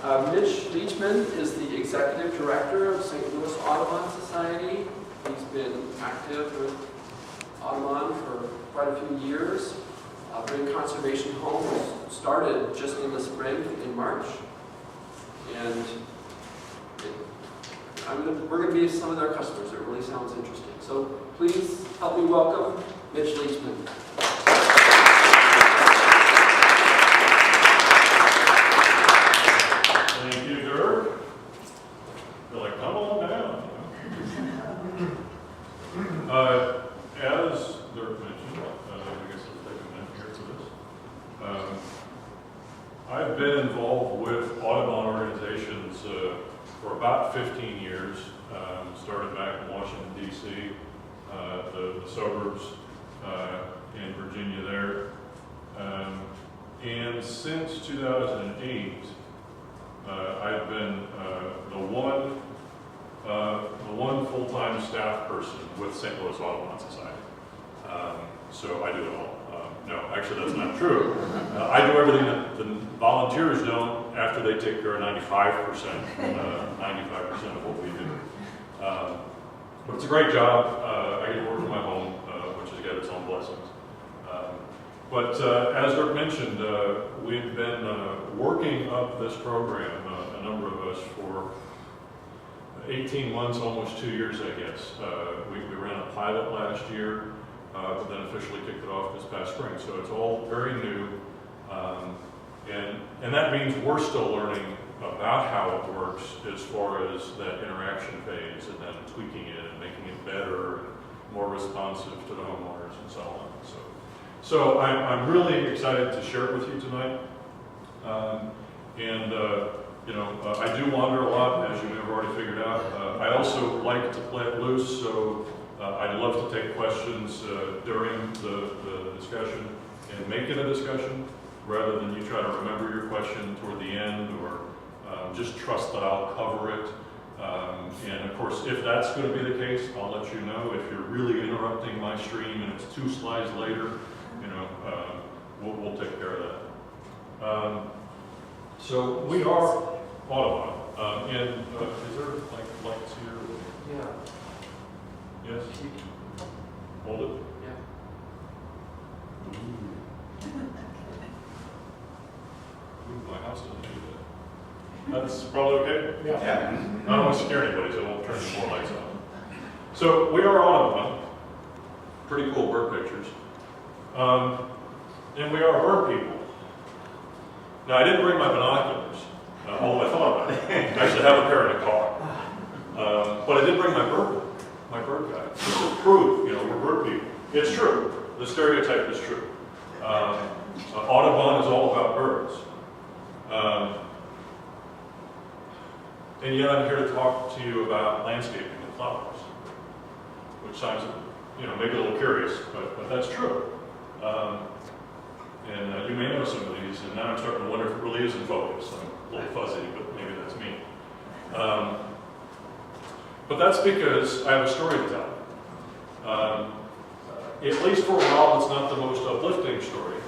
Mitch Leachman is the Executive Director of St. Louis Audubon Society. He's been active with Audubon for quite a few years. Bring Conservation Home started just in the spring, in March. And we're going to be some of their customers. It really sounds interesting. So please help me welcome Mitch Leachman. Thank you, Dirk. They're like, come on down. As Dirk mentioned, I guess I'll take a minute here for this. I've been involved with Audubon organizations for about 15 years. Started back in Washington, D.C., the suburbs in Virginia there. And since 2008, I've been the one full-time staff person with St. Louis Audubon Society. So I do it all. No, actually that's not true. I do everything that the volunteers don't after they take care of 95% of what we do. But it's a great job. I get to work from my home, which has got its own blessings. But as Dirk mentioned, we've been working up this program, a number of us, for 18 months, almost 2 years, I guess. We ran a pilot last year, but then officially kicked it off this past spring. So it's all very new. And that means we're still learning about how it works as far as that interaction phase, and then tweaking it and making it better and more responsive to the homeowners and so on. So I'm really excited to share it with you tonight. I do wander a lot, as you may have already figured out. I also like to play it loose, so I'd love to take questions during the discussion and make it a discussion, rather than you try to remember your question toward the end, or just trust that I'll cover it. And of course, if that's going to be the case, I'll let you know. If you're really interrupting my stream and it's 2 slides later, we'll take care of that. So we are Audubon. And is there lights here? Yeah. Yes? Hold it. Yeah. Ooh, my house doesn't do that. That's probably okay? Yeah. I don't want to scare anybody, so I won't turn any more lights on. So we are Audubon. Pretty cool bird pictures. And we are bird people. Now, I didn't bring my binoculars, although I thought about it. I should have a pair in the car. But I did bring my bird guide. This is proof, we're bird people. It's true. The stereotype is true. Audubon is all about birds. And yet I'm here to talk to you about landscaping and flowers, which sounds, maybe a little curious, but that's true. And you may know some of these, and now I'm starting to wonder if it really is in focus. I'm a little fuzzy, but maybe that's me. But that's because I have a story to tell. At least for a while, it's not the most uplifting story,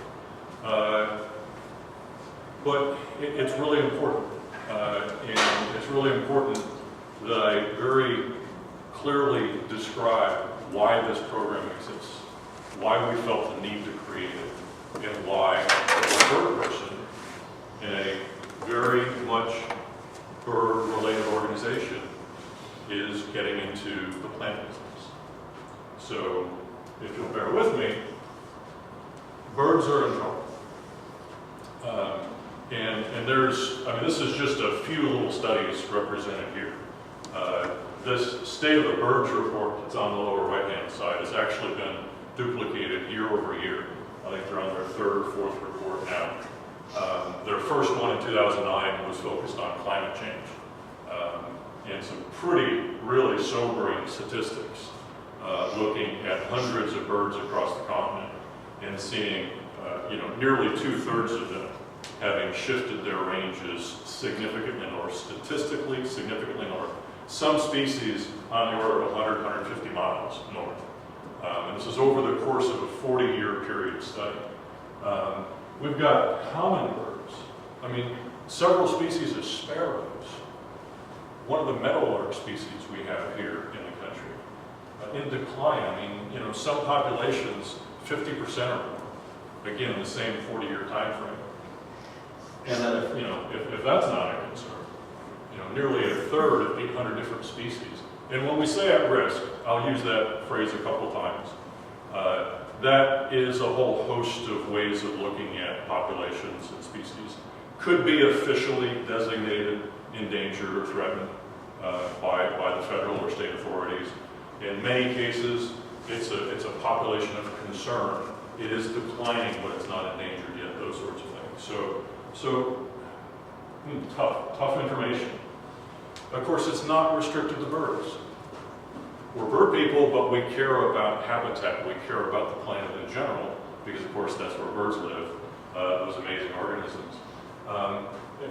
but it's really important. And it's really important that I very clearly describe why this program exists, why we felt the need to create it, and why a bird person in a very much bird-related organization is getting into the plant business. So, if you'll bear with me, birds are in trouble. And this is just a few little studies represented here. This State of the Birds report that's on the lower right-hand side has actually been duplicated year over year. I think they're on their 3rd or 4th report now. Their first one in 2009 was focused on climate change. And some really sobering statistics, looking at hundreds of birds across the continent and seeing, nearly 2/3 of them having shifted their ranges significantly north, statistically significantly north. Some species on the order of 100, 150 miles north. And this is over the course of a 40-year period study. We've got common birds. several species of sparrows. One of the meadowlark species we have here in the country, in decline. I mean, you know, some populations, 50% or more, again, in the same 40-year time frame. And then, if that's not a concern, nearly a third of 800 different species. And when we say at risk, I'll use that phrase a couple times. That is a whole host of ways of looking at populations and species. Could be officially designated endangered or threatened by the federal or state authorities. In many cases, it's a population of concern. It is declining, but it's not endangered yet, those sorts of things. So tough information. Of course, it's not restricted to birds. We're bird people, but we care about habitat. We care about the planet in general, because of course that's where birds live, those amazing organisms.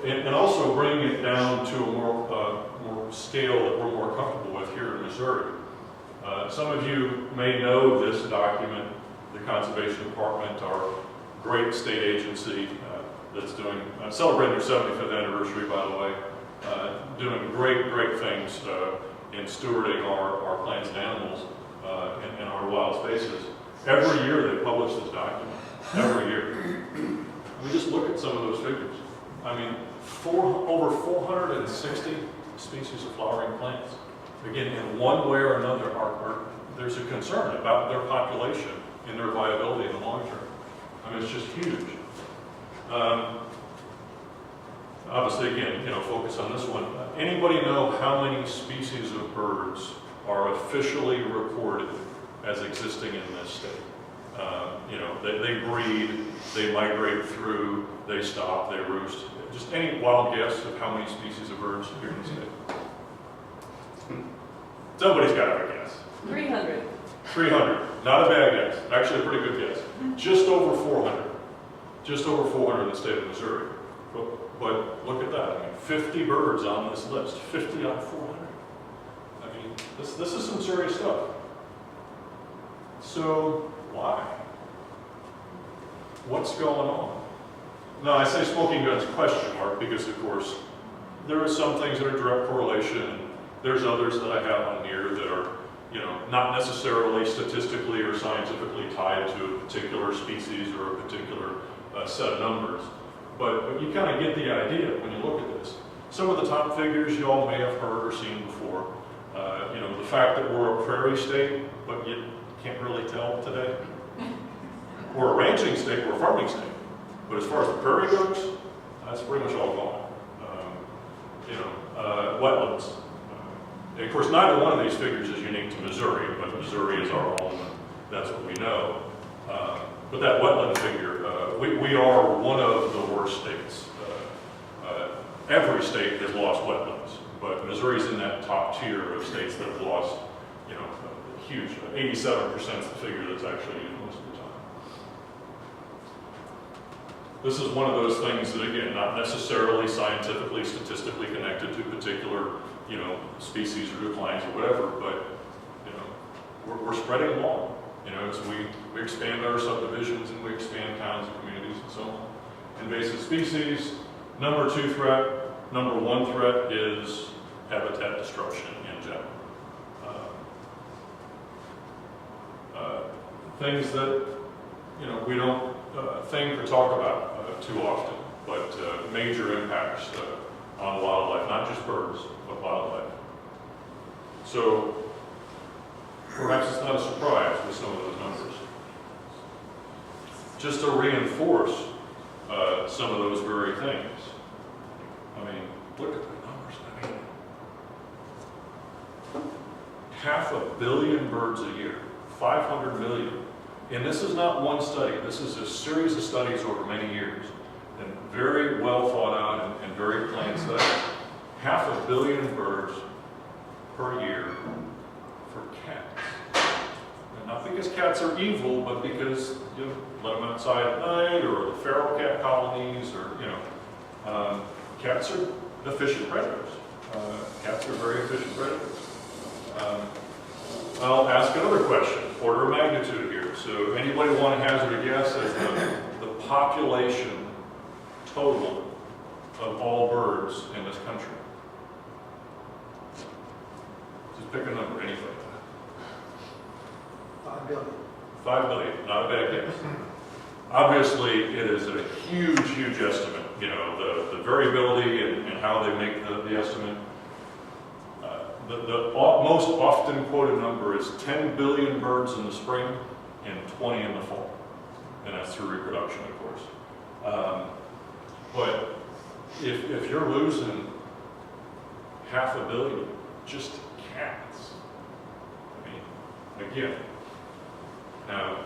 And also bringing it down to a more scale that we're more comfortable with here in Missouri. Some of you may know this document, the Conservation Department, our great state agency that's doing, celebrating their 75th anniversary, by the way, doing great things in stewarding our plants and animals and our wild spaces. Every year they publish this document, every year. We just look at some of those figures. I mean, over 460 species of flowering plants. Again, in one way or another, there's a concern about their population and their viability in the long term. I mean, it's just huge. Obviously, again, focus on this one. Anybody know how many species of birds are officially recorded as existing in this state? They breed, they migrate through, they stop, they roost. Just any wild guess of how many species of birds here in the state? Somebody's got to have a guess. 300. 300. Not a bad guess. Actually, a pretty good guess. Just over 400. Just over 400 in the state of Missouri. But look at that. I mean, 50 birds on this list. 50 out of 400. I mean, this is some serious stuff. So why? What's going on? Now, I say smoking guns question mark because, of course, there are some things that are direct correlation. There's others that I have on here that are, not necessarily statistically or scientifically tied to a particular species or a particular set of numbers. But you kind of get the idea when you look at this. Some of the top figures you all may have heard or seen before. The fact that we're a prairie state, but you can't really tell today. We're a ranching state, we're a farming state. But as far as the prairie goes, that's pretty much all gone. Wetlands. And of course, neither one of these figures is unique to Missouri, but Missouri is our home, and that's what we know. But that wetland figure, we are one of the worst states. Every state has lost wetlands, but Missouri's in that top tier of states that have lost, huge. 87% is the figure that's actually used most of the time. This is one of those things that, again, not necessarily scientifically, statistically connected to particular, species or declines or whatever, but, we're spreading along. As we expand our subdivisions and we expand towns and communities and so on. Invasive species, number 2 threat. Number 1 threat is habitat destruction in general. Things that, we don't think or talk about too often, but major impacts on wildlife, not just birds, but wildlife. So, perhaps it's not a surprise with some of those numbers. Just to reinforce some of those very things. I mean, look at the numbers. I mean, 500 million birds a year, 500 million. And this is not one study. This is a series of studies over many years, and very well thought out and very planned studies. 500 million birds per year for cats. And not because cats are evil, but because you let them outside at night, or the feral cat colonies, or cats are efficient predators. Cats are very efficient predators. I'll ask another question, order of magnitude here. So anybody want to hazard a guess as the population total of all birds in this country? Just pick a number, anything. 5 billion. 5 billion, not a bad guess. Obviously, it is a huge, huge estimate. You know, the variability and how they make the estimate. The most often quoted number is 10 billion birds in the spring and 20 in the fall. And that's through reproduction, of course. But if you're losing 500 million just to cats, I mean, again, now,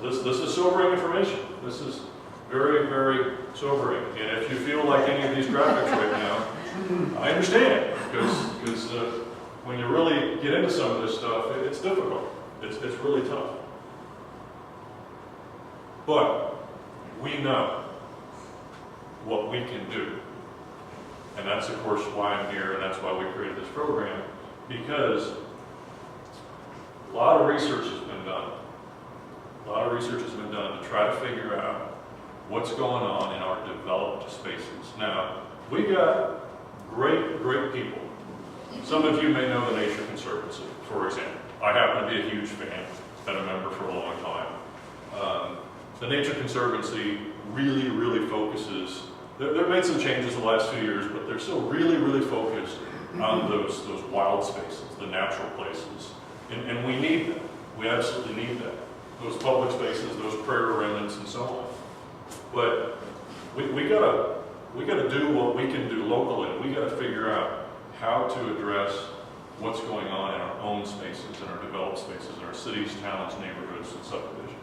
this is sobering information. This is very, very sobering. And if you feel like any of these graphics right now, I understand, because when you really get into some of this stuff, it's difficult. It's really tough. But we know what we can do. And that's, of course, why I'm here, and that's why we created this program, because a lot of research has been done. A lot of research has been done to try to figure out what's going on in our developed spaces. Now, we got great, great people. Some of you may know the Nature Conservancy, for example. I happen to be a huge fan, been a member for a long time. The Nature Conservancy really, really focuses, they've made some changes the last few years, but they're still really, really focused on those wild spaces, the natural places. And we need that. We absolutely need that. Those public spaces, those prairie remnants, and so on. But we gotta do what we can do locally. We gotta figure out how to address what's going on in our own spaces, in our developed spaces, in our cities, towns, neighborhoods, and subdivisions.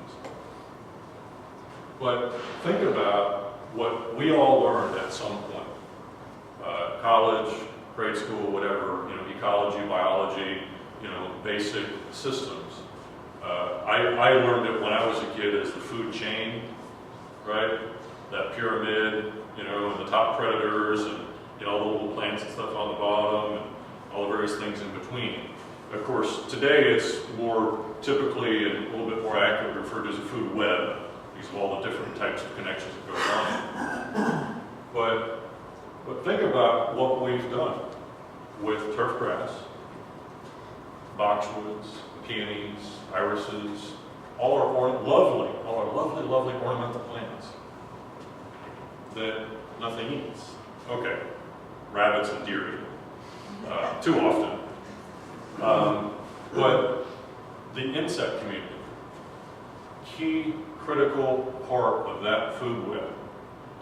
But think about what we all learned at some point. College, grade school, whatever, you know, ecology, biology, you know, basic systems. I learned it when I was a kid as the food chain, right? That pyramid, you know, and the top predators, and you know, all the little plants and stuff on the bottom, and all the various things in between. Of course, today it's more typically and a little bit more accurately referred to as a food web, because of all the different types of connections that go on. But think about what we've done with turfgrass, boxwoods, peonies, irises, all our lovely, lovely ornamental plants that nothing eats. Okay, rabbits and deer eat too often. But the insect community, key critical part of that food web,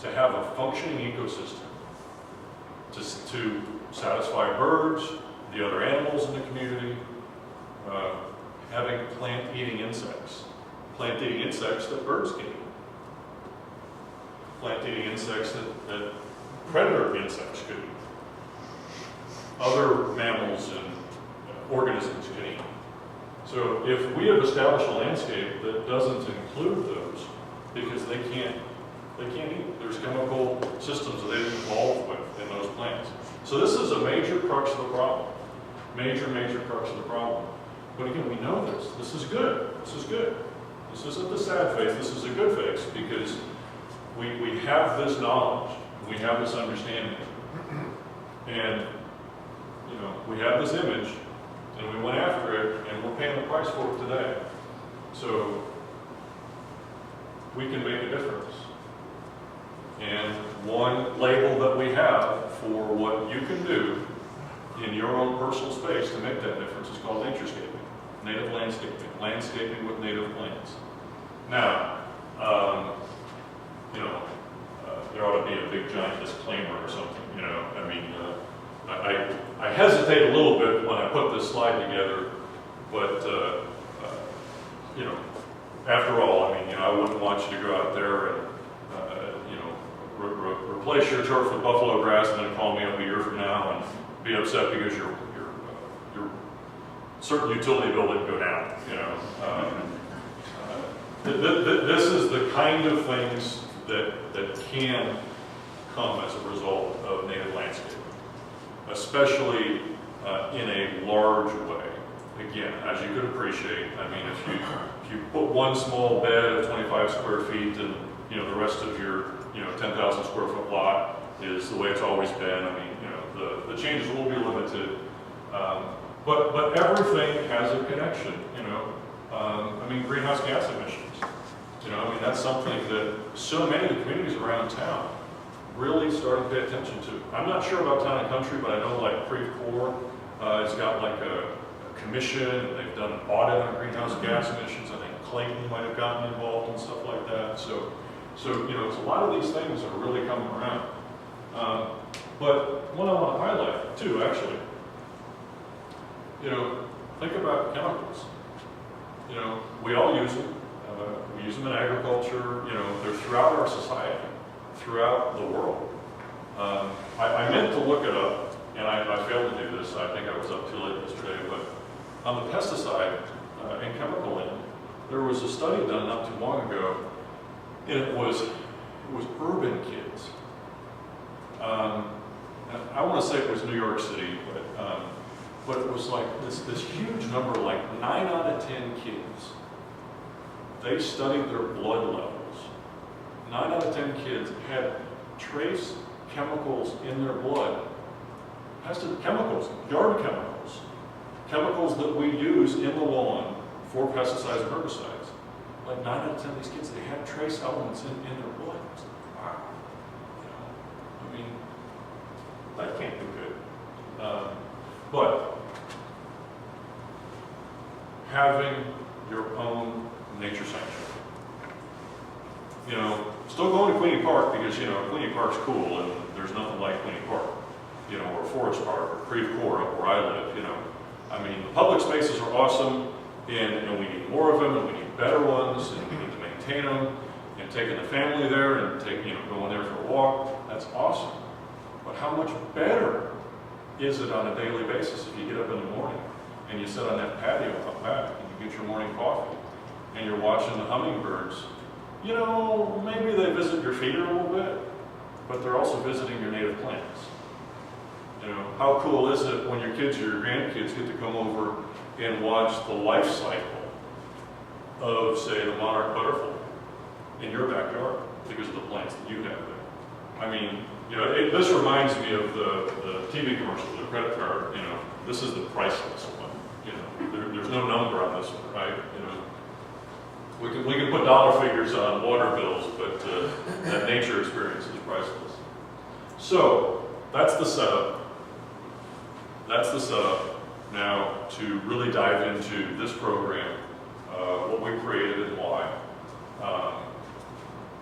to have a functioning ecosystem, to satisfy birds, the other animals in the community, having plant-eating insects that birds can eat, plant-eating insects that predator insects could eat, other mammals and organisms can eat. So if we have established a landscape that doesn't include those, because they can't eat, there's chemical systems that they've involved with in those plants. So this is a major crux of the problem. Major crux of the problem. But again, we know this. This is good. This is good. This isn't the sad face. This is a good face, because we have this knowledge. We have this understanding. And, you know, we have this image, and we went after it, and we're paying the price for it today. So we can make a difference. And one label that we have for what you can do in your own personal space to make that difference is called naturescaping, native landscaping, landscaping with native plants. Now, you know, there ought to be a big giant disclaimer or something, you know. I mean, I hesitate a little bit when I put this slide together, but, you know, after all, I mean, you know, I wouldn't want you to go out there and, you know, replace your turf with buffalo grass and then call me up a year from now and be upset because your certain utility bill didn't go down, you know. This is the kind of things that can come as a result of native landscaping, especially in a large way. Again, as you could appreciate, I mean, if you put one small bed of 25 square feet and, you know, the rest of your, you know, 10,000 square foot lot is the way it's always been. I mean, you know, the changes will be limited, but everything has a connection. You know, I mean, greenhouse gas emissions. You know, I mean, that's something that so many of the communities around town really started to pay attention to. I'm not sure about Town and Country, but I know like Creve Coeur has got like a commission, and they've done an audit on greenhouse gas emissions. I think Clayton might have gotten involved and stuff like that. So you know, a lot of these things are really coming around. But one I want to highlight too, actually, you know, think about chemicals. You know, we all use them. We use them in agriculture. You know, they're throughout our society, throughout the world. I meant to look it up, and I failed to do this. I think I was up too late yesterday. But on the pesticide and chemical end, there was a study done not too long ago, and it was urban kids. And I want to say it was New York City, but it was like this huge number, like 9 out of 10 kids. They studied their blood levels. 9 out of 10 kids had trace chemicals in their blood. Chemicals, yard chemicals, chemicals that we use in the lawn for pesticides and herbicides. Like 9 out of 10 of these kids, they had trace elements in their blood. It's like, wow. You know, I mean, that can't be good. But having your own nature sanctuary. You know, still going to Queenie Park because, you know, Queenie Park's cool and there's nothing like Queenie Park. You know, or Forest Park or Creve Coeur up where I live, you know. I mean, the public spaces are awesome and we need more of them and we need better ones and we need to maintain them, and taking the family there and going there for a walk, that's awesome. But how much better is it on a daily basis if you get up in the morning and you sit on that patio out back and you get your morning coffee and you're watching the hummingbirds? You know, maybe they visit your feeder a little bit, but they're also visiting your native plants. You know, how cool is it when your kids or your grandkids get to come over and watch the life cycle of, say, the monarch butterfly in your backyard because of the plants that you have there? I mean, you know, this reminds me of the TV commercial, the credit card. You know, this is the priceless one. You know, there's no number on this one, right? You know, we can put dollar figures on water bills, but that nature experience is priceless. So that's the setup. That's the setup now to really dive into this program, what we created and why.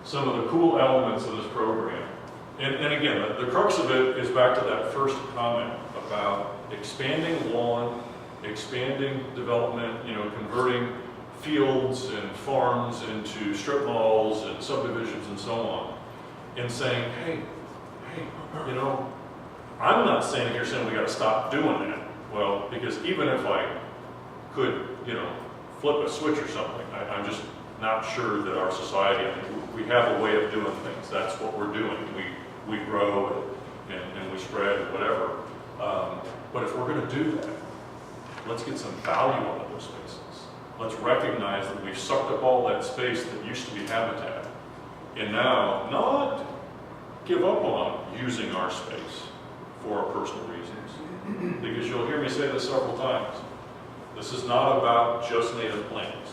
Some of the cool elements of this program. And again, the crux of it is back to that first comment about expanding lawn, expanding development, you know, converting fields and farms into strip malls and subdivisions and so on, and saying, hey, you know, I'm not standing here saying we got to stop doing that. Well, because even if I could, you know, flip a switch or something, I'm just not sure that our society, I mean, we have a way of doing things. That's what we're doing. We grow and we spread and whatever. But if we're going to do that, let's get some value out of those spaces. Let's recognize that we've sucked up all that space that used to be habitat, and now not give up on using our space for our personal reasons. Because you'll hear me say this several times. This is not about just native plants.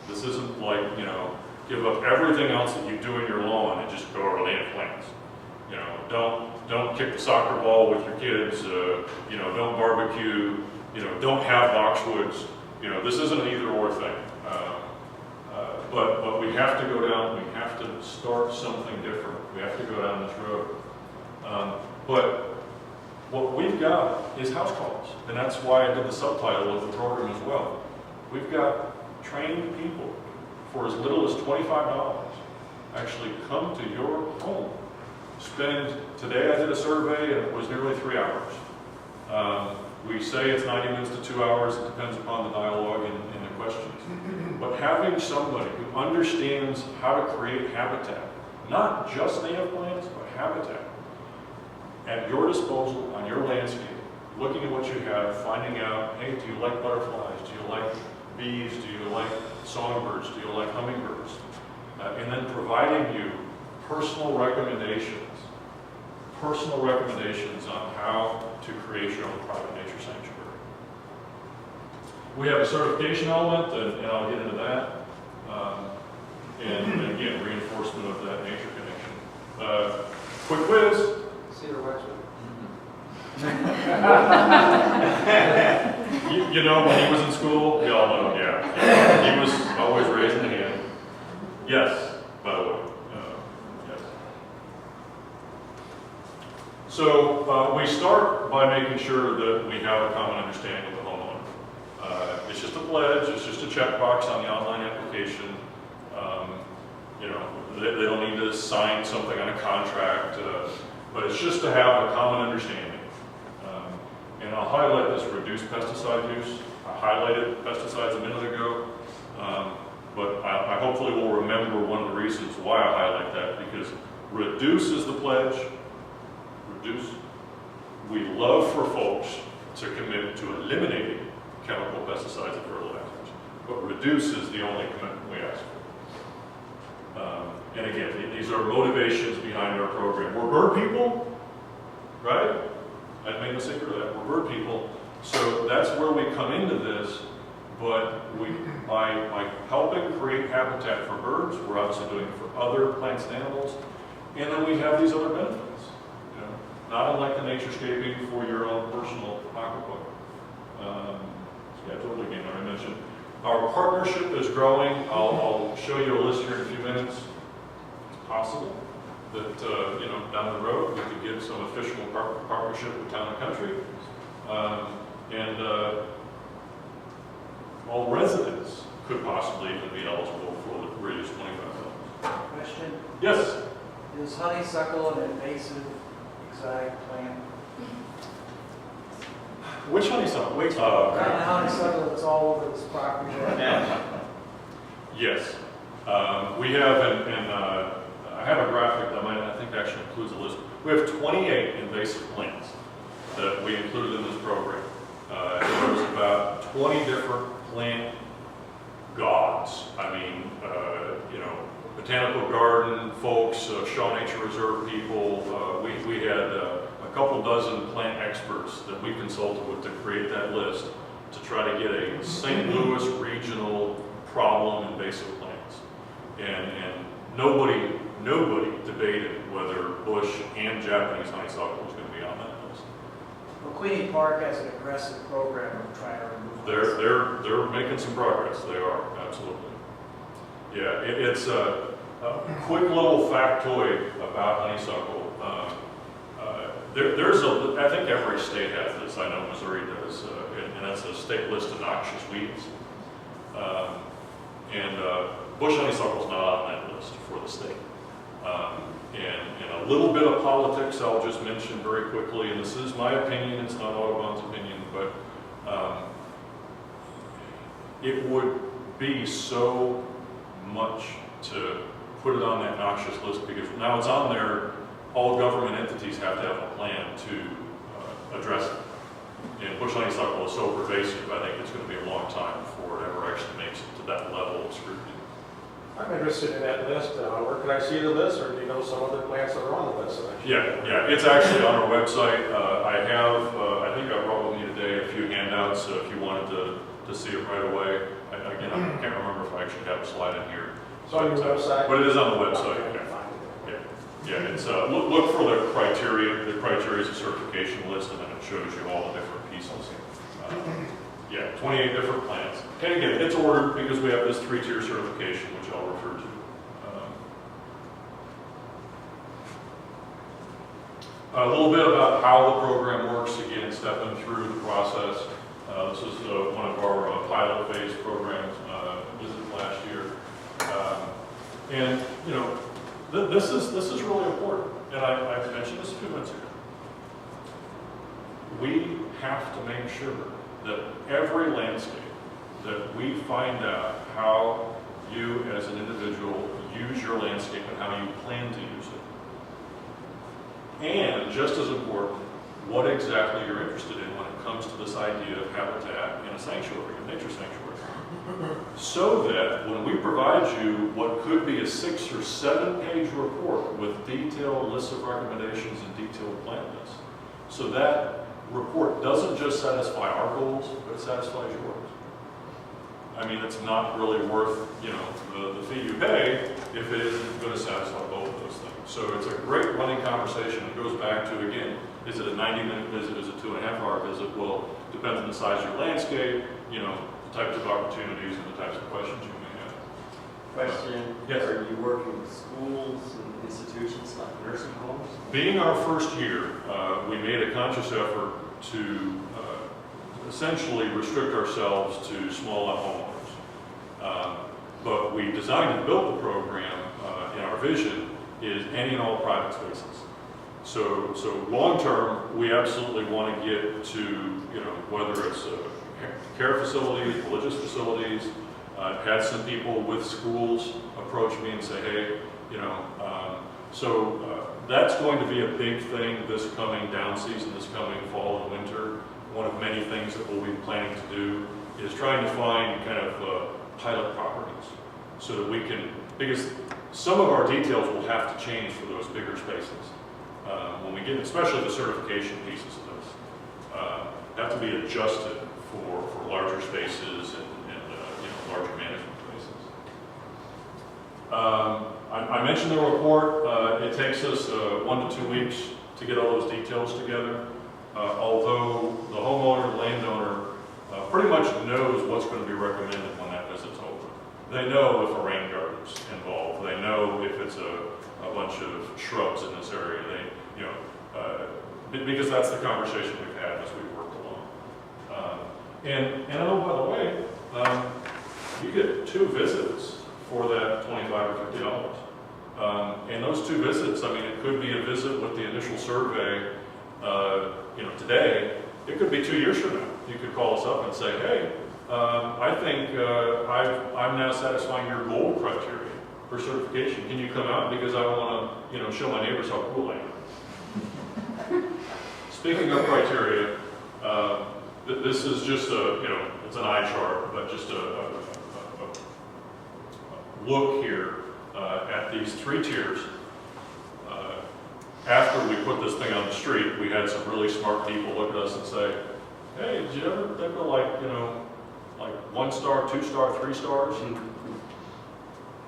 This isn't like, you know, give up everything else that you do in your lawn and just go over native plants. You know, don't kick the soccer ball with your kids. You know, don't barbecue. You know, don't have boxwoods. You know, this isn't an either-or thing. But we have to go down. We have to start something different. We have to go down this road. But what we've got is house calls, and that's why I did the subtitle of the program as well. We've got trained people for as little as $25 actually come to your home. Today I did a survey and it was nearly 3 hours. We say it's 90 minutes to 2 hours, it depends upon the dialogue and the questions. But having somebody who understands how to create habitat, not just native plants, but habitat, at your disposal on your landscape, looking at what you have, finding out, hey, do you like butterflies? Do you like bees? Do you like songbirds? Do you like hummingbirds? And then providing you personal recommendations personal recommendations on how to create your own private nature sanctuary. We have a certification element, and I'll get into that. And again, reinforcement of that nature connection. Quick quiz. Cedar Wexford. You know, when he was in school, we all know, yeah. He was always raising the hand. Yes, by the way. Yes. So we start by making sure that we have a common understanding with the homeowner. It's just a pledge, it's just a checkbox on the online application. You know, they don't need to sign something on a contract, but it's just to have a common understanding. And I'll highlight this reduced pesticide use. I highlighted pesticides a minute ago, but I hopefully will remember one of the reasons why I highlight that, because reduce is the pledge. Reduce. We love for folks to commit to eliminating chemical pesticides and fertilizers, but reduce is the only commitment we ask for. And again, these are motivations behind our program. We're bird people, right? I've made no secret of that. We're bird people, so that's where we come into this. But by helping create habitat for birds, we're obviously doing it for other plants and animals, and then we have these other benefits. You know, not unlike the naturescaping for your own personal pocketbook. Yeah, totally. Again, I mentioned our partnership is growing. I'll show you a list here in a few minutes. It's possible that you know, down the road we could get some official partnership with Town and Country, and all residents could possibly even be eligible for the reduced $25. Question, Yes. is honeysuckle an invasive exotic plant? Which honeysuckle? Kind of honeysuckle that's all over this property. Yes. We have, I have a graphic that I think actually includes a list. We have 28 invasive plants that we included in this program. There's about 20 different plant gods. I mean, you know, botanical garden folks, Shaw Nature Reserve people. We had a couple dozen plant experts that we consulted with to create that list to try to get a St. Louis regional problem invasive plants. And nobody debated whether bush and Japanese honeysuckle was going to be on that list. Well, Queenie Park has an aggressive program of trying to remove this. They're making some progress. They are, absolutely. Yeah, it's a quick little factoid about honeysuckle. I think every state has this. I know Missouri does, and that's a state list of noxious weeds. Bush honeysuckle is not on that list for the state. And a little bit of politics I'll just mention very quickly, and this is my opinion, it's not Audubon's opinion, but it would be so much to put it on that noxious list, because now it's on there, all government entities have to have a plan to address it. And bush honeysuckle is so pervasive, I think it's going to be a long time before it ever actually makes it to that level of scrutiny. I'm interested in that list. Where can I see the list, or do you know some other plants that are on the list? Yeah, it's actually on our website. I think I brought with me today a few handouts if you wanted to see it right away. Again, I can't remember if I actually have a slide in here. It's on your website? But it is on the website, Okay, yeah. fine. Yeah, it's, look for the criteria. The criteria is a certification list, and then it shows you all the different pieces. Yeah, 28 different plants. And again, it's ordered because we have this 3-tier certification, which I'll refer to. A little bit about how the program works, again, stepping through the process. This is one of our pilot phase programs, visited last year. And, you know, this is really important, and I mentioned this a few minutes ago. We have to make sure that every landscape, that we find out how you as an individual use your landscape and how you plan to use it. And just as important, what exactly you're interested in when it comes to this idea of habitat in a sanctuary, a nature sanctuary. so that when we provide you what could be a 6 or 7 page report with detailed lists of recommendations and detailed plan lists, so that report doesn't just satisfy our goals, but it satisfies yours. I mean, it's not really worth, you know, the fee you pay if it isn't going to satisfy both of those things. So it's a great running conversation. It goes back to, again, is it a 90-minute visit? Is it a 2.5-hour visit? Well, it depends on the size of your landscape, you know, the types of opportunities and the types of questions you may have. Question, Yes. are you working with schools and institutions like nursing homes? Being our first year, we made a conscious effort to essentially restrict ourselves to small homeowners. But we designed and built the program in our vision is any and all private spaces. So long term, we absolutely want to get to, you know, whether it's care facilities, religious facilities. I've had some people with schools approach me and say, hey, you know, that's going to be a big thing this coming down season, this coming fall and winter. One of many things that we'll be planning to do is trying to find kind of pilot properties so that we can, because some of our details will have to change for those bigger spaces. When we get, especially the certification pieces of this, have to be adjusted for larger spaces and you know, larger management spaces. I mentioned the report. It takes us 1 to 2 weeks to get all those details together. Although the homeowner, the landowner, pretty much knows what's going to be recommended when that visit's over. They know if a rain garden's involved. They know if it's a bunch of shrubs in this area. They, you know, because that's the conversation we've had as we worked along. And I know, by the way, you get 2 visits for that $25 or $50. And those 2 visits, I mean, it could be a visit with the initial survey, you know, today. It could be 2 years from now. You could call us up and say, hey, I think I'm now satisfying your goal criteria for certification. Can you come out because I want to, you know, show my neighbors how cool I am. Speaking of criteria, this is just a, you know, it's an eye chart, but just a look here at these 3 tiers. After we put this thing on the street, we had some really smart people look at us and say, hey, did you ever think of, like, you know, like 1 star, 2 star, 3 stars?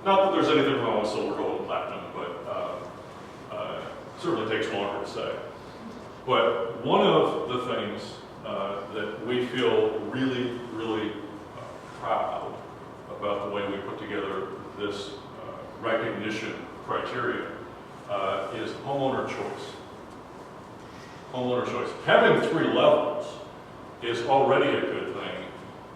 Not that there's anything wrong with silver, gold, and platinum, but certainly takes longer to say. But one of the things that we feel really, really proud about the way we put together this recognition criteria is homeowner choice. Homeowner choice. Having 3 levels is already a good thing,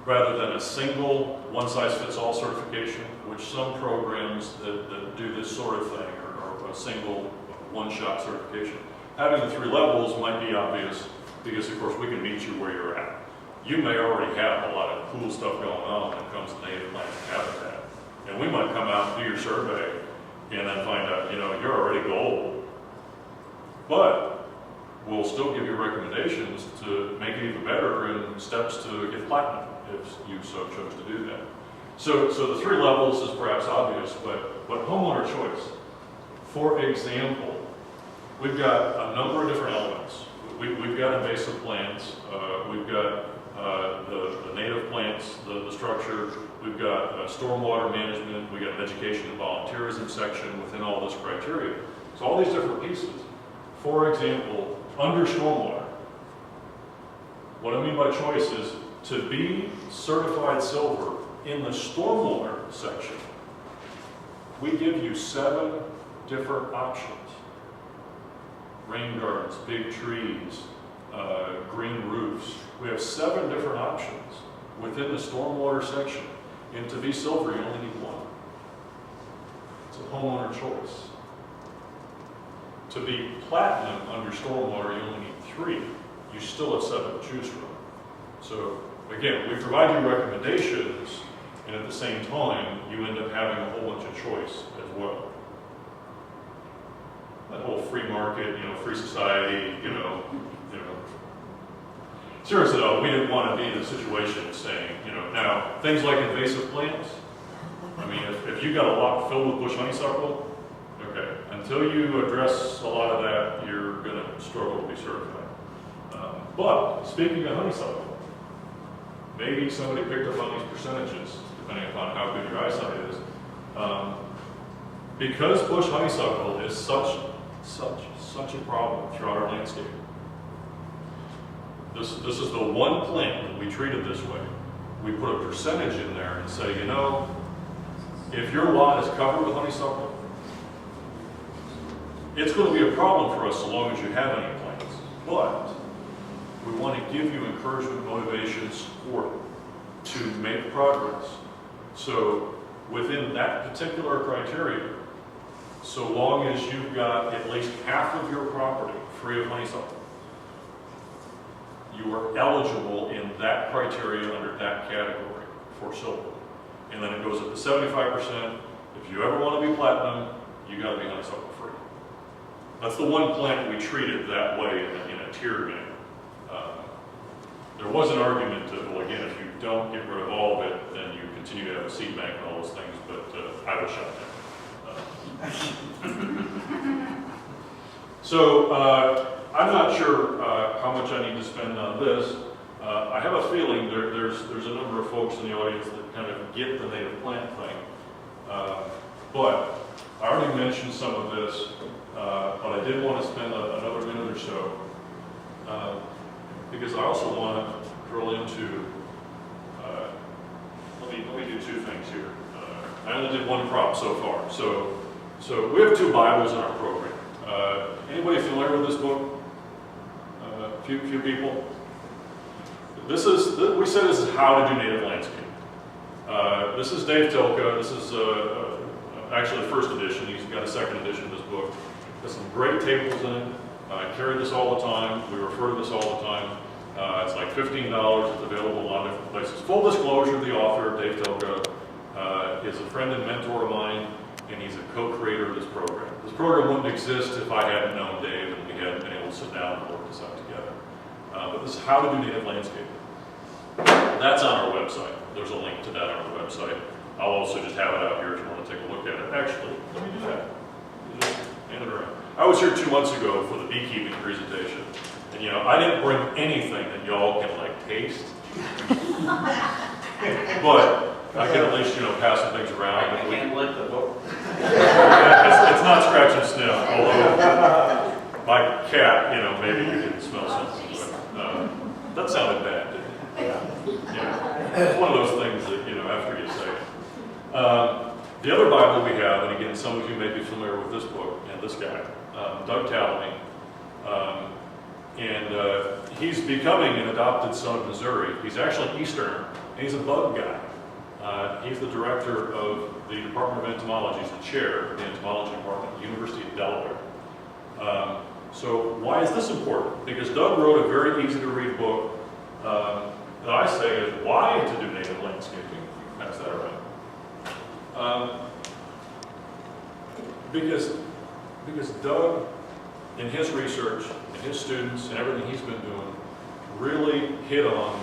rather than a single one-size-fits-all certification, which some programs that do this sort of thing are a single one-shot certification. Having the 3 levels might be obvious because, of course, we can meet you where you're at. You may already have a lot of cool stuff going on when it comes to native plants and habitat. And we might come out and do your survey and then find out, you know, you're already gold. But we'll still give you recommendations to make it even better and steps to get platinum if you so chose to do that. So the 3 levels is perhaps obvious, but homeowner choice. For example, we've got a number of different elements. We've got invasive plants, we've got the native plants, the structure, we've got stormwater management, we've got an education and volunteerism section within all this criteria. So all these different pieces. For example, under stormwater, what I mean by choice is to be certified silver in the stormwater section, we give you 7 different options. Rain gardens, big trees, green roofs. We have 7 different options within the stormwater section. And to be silver, you only need 1. It's a homeowner choice. To be platinum under stormwater, you only need 3. You still have 7 to choose from. So again, we provide you recommendations, and at the same time, you end up having a whole bunch of choice as well. That whole free market, you know, free society, you know, seriously though, we didn't want to be in a situation of saying, now, things like invasive plants, I mean, if you got a lot filled with bush honeysuckle, okay, until you address a lot of that, you're going to struggle to be certified. But speaking of honeysuckle, maybe somebody picked up on these percentages, depending upon how good your eyesight is. Because bush honeysuckle is such a problem throughout our landscape. This is the one plant that we treated this way. We put a percentage in there and say, if your lot is covered with honeysuckle, it's going to be a problem for us so long as you have any plants. But we want to give you encouragement, motivation, support to make progress. So within that particular criteria, so long as you've got at least half of your property free of honeysuckle, you are eligible in that criteria under that category for silver. And then it goes up to 75%. If you ever want to be platinum, you got to be honeysuckle free. That's the one plant we treated that way in a tiered manner. There was an argument that, well, again, if you don't get rid of all of it, then you continue to have a seed bank and all those things, but I was shut down. So I'm not sure how much I need to spend on this. I have a feeling there's a number of folks in the audience that kind of get the native plant thing. But I already mentioned some of this, but I did want to spend another minute or so because I also want to drill into, let me do two things here. I only did one prop so far. So we have 2 Bibles in our program. Anybody familiar with this book? Few people. We said this is How to Do Native Landscape. This is Dave Tilka. This is actually the first edition. He's got a second edition of this book. There's some great tables in it. I carry this all the time. We refer to this all the time. It's like $15. It's available in a lot of different places. Full disclosure, the author, Dave Tilka, is a friend and mentor of mine, and he's a co-creator of this program. This program wouldn't exist if I hadn't known Dave and we hadn't been able to sit down and work this out together. But this is How to Do Native Landscape. That's on our website. There's a link to that on our website. I'll also just have it out here if you want to take a look at it. Actually, let me do that. Just hand it around. I was here 2 months ago for the beekeeping presentation. And I didn't bring anything that y'all can taste. But I can at least, pass some things around. I can't lick the book. It's not scratch and sniff, although my cat, maybe you can smell something. But that sounded bad, didn't it? Yeah. It's one of those things that, after you say it. The other Bible we have, and again, some of you may be familiar with this book and this guy, Doug Tallamy. And he's becoming an adopted son of Missouri. He's actually Eastern, and he's a bug guy. He's the director of the Department of Entomology. He's the chair of the Entomology Department at the University of Delaware. So why is this important? Because Doug wrote a very easy-to-read book that I say is Why to Do Native Landscaping. You can pass that around. Because Doug, in his research, and his students, and everything he's been doing, really hit on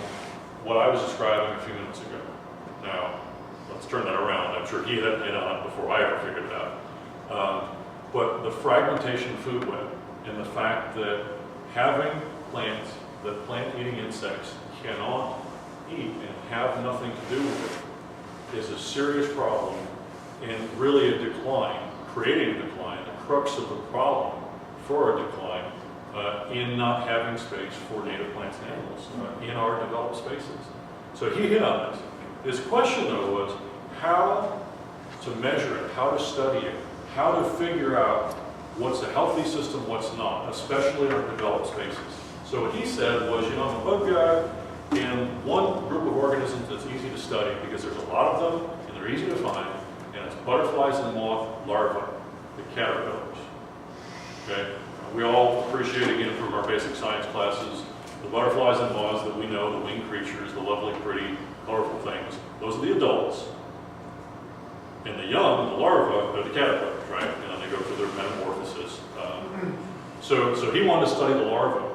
what I was describing a few minutes ago. Now, let's turn that around. I'm sure he had hit on it before I ever figured it out. But the fragmentation food web and the fact that having plants that plant-eating insects cannot eat and have nothing to do with it is a serious problem and really a decline, creating a decline, the crux of the problem for a decline in not having space for native plants and animals in our developed spaces. So he hit on this. His question, though, was how to measure it, how to study it, how to figure out what's a healthy system, what's not, especially in our developed spaces. So what he said was, I'm a bug guy, and one group of organisms that's easy to study because there's a lot of them and they're easy to find, and it's butterflies and moth larvae, the caterpillars. Okay? We all appreciate, again, from our basic science classes, the butterflies and moths that we know, the winged creatures, the lovely, pretty, colorful things. Those are the adults. And the young, the larvae, are the caterpillars, right? And they go through their metamorphosis. So he wanted to study the larvae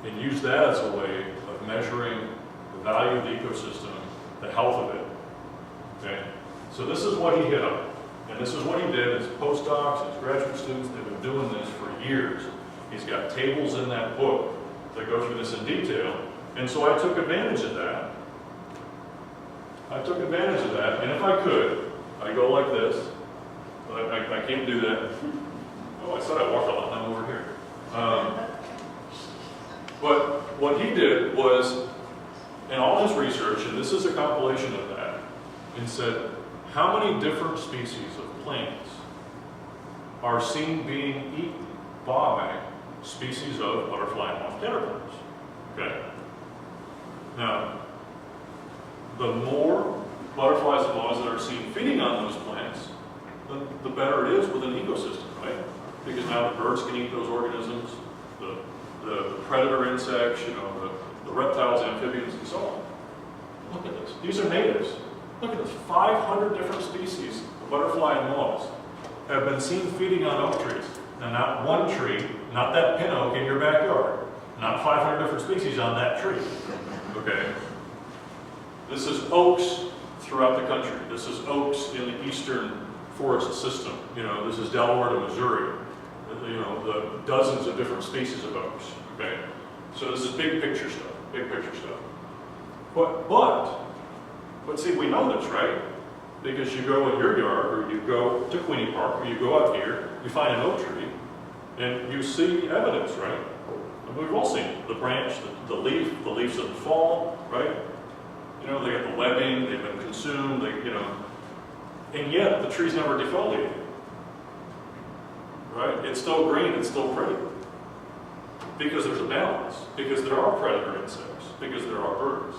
and use that as a way of measuring the value of the ecosystem, the health of it. Okay? So this is what he hit on. And this is what he did. His postdocs, his graduate students, they've been doing this for years. He's got tables in that book that go through this in detail. And so I took advantage of that. And if I could, I'd go like this. But I can't do that. Oh, I said I walked a lot. I'm over here. But what he did was, in all his research, and this is a compilation of that, and said, how many different species of plants are seen being eaten by species of butterfly and moth caterpillars? Okay. Now, the more butterflies and moths that are seen feeding on those plants, the better it is with an ecosystem, right? Because now the birds can eat those organisms, the predator insects, the reptiles, amphibians, and so on. Look at this. These are natives. Look at this. 500 different species of butterfly and moths have been seen feeding on oak trees. Now, not one tree, not that pin oak in your backyard, not 500 different species on that tree. Okay? This is oaks throughout the country. This is oaks in the eastern forest system. This is Delaware to Missouri. The dozens of different species of oaks. Okay? So this is big picture stuff. But see, we know this, right? Because you go in your yard, or you go to Queenie Park, or you go out here, you find an oak tree, and you see evidence, right? And we've all seen it. The branch, the leaf, the leaves in the fall, right? They got the webbing, they've been consumed, and yet the tree's never defoliated. Right? It's still green, it's still pretty. Because there's a balance. Because there are predator insects. Because there are birds.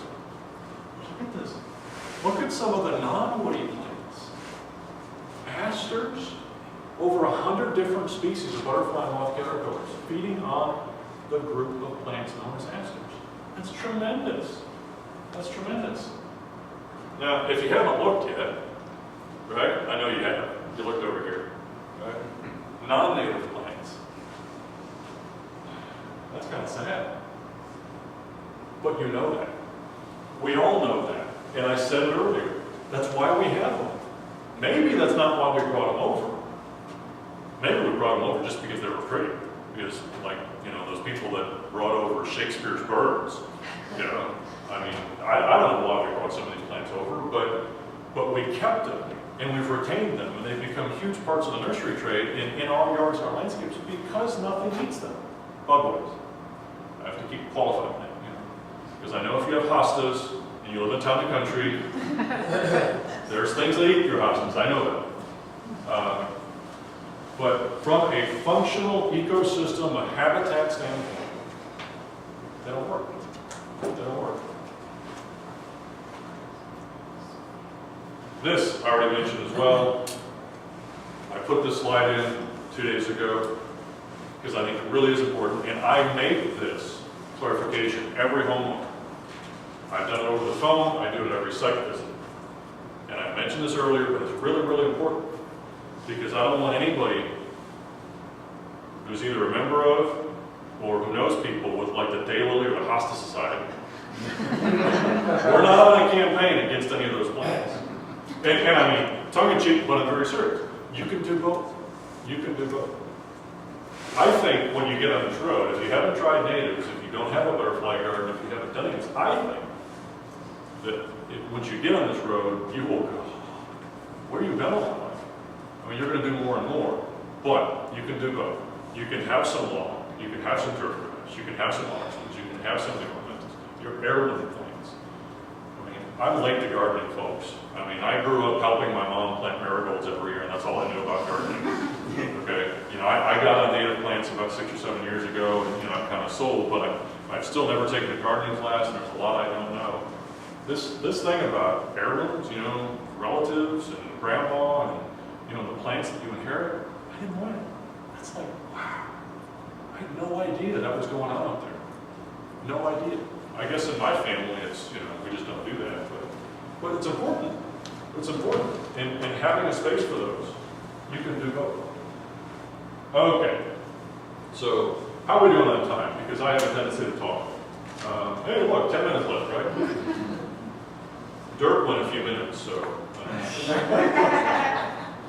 Look at this. Look at some of the non-woody plants. Asters, over 100 different species of butterfly and moth caterpillars feeding on the group of plants known as asters. That's tremendous. That's tremendous. Now, if you haven't looked yet, right? I know you have. You looked over here, right? Non-native plants. That's kind of sad. But you know that. We all know that. And I said it earlier. That's why we have them. Maybe that's not why we brought them over. Maybe we brought them over just because they were pretty. Because, those people that brought over Shakespeare's birds, I don't know why we brought some of these plants over, but we kept them. And we've retained them, and they've become huge parts of the nursery trade in our yards and our landscapes because nothing eats them. Bugwise. I have to keep qualifying that, because I know if you have hostas and you live in town and country, there's things that eat your hostas. I know that. But from a functional ecosystem, a habitat standpoint, they don't work. They don't work. This I already mentioned as well. I put this slide in 2 days ago because I think it really is important, and I make this clarification every homeowner. I've done it over the phone, I do it every site visit. And I mentioned this earlier, but it's really, really important because I don't want anybody who's either a member of or who knows people with like the Daylily or the Hosta Society. We're not on a campaign against any of those plans. And I mean, tongue-in-cheek, but I'm very serious. You can do both. You can do both. I think when you get on this road, if you haven't tried natives, if you don't have a butterfly garden, if you haven't done it, I think that once you get on this road, you will go, where have you been all my life? I mean, you're going to do more and more, but you can do both. You can have some lawn, you can have some turf grass, you can have some oxens, you can have some ornamentals, your heirloom things. I mean, I'm late to gardening, folks. I mean, I grew up helping my mom plant marigolds every year, and that's all I knew about gardening. Okay, I got on native plants about 6 or 7 years ago, and I'm kind of sold, but I've still never taken a gardening class, and there's a lot I don't know. This thing about heirlooms, relatives and grandma, and the plants that you inherit, I didn't know it. That's like, wow, I had no idea that was going on out there. No idea. I guess in my family, it's we just don't do that, but it's important. It's important, and having a space for those, you can do both. Okay, so how are we doing on time? Because I have a tendency to talk. Hey, look, 10 minutes left, right? Dirt went a few minutes, so.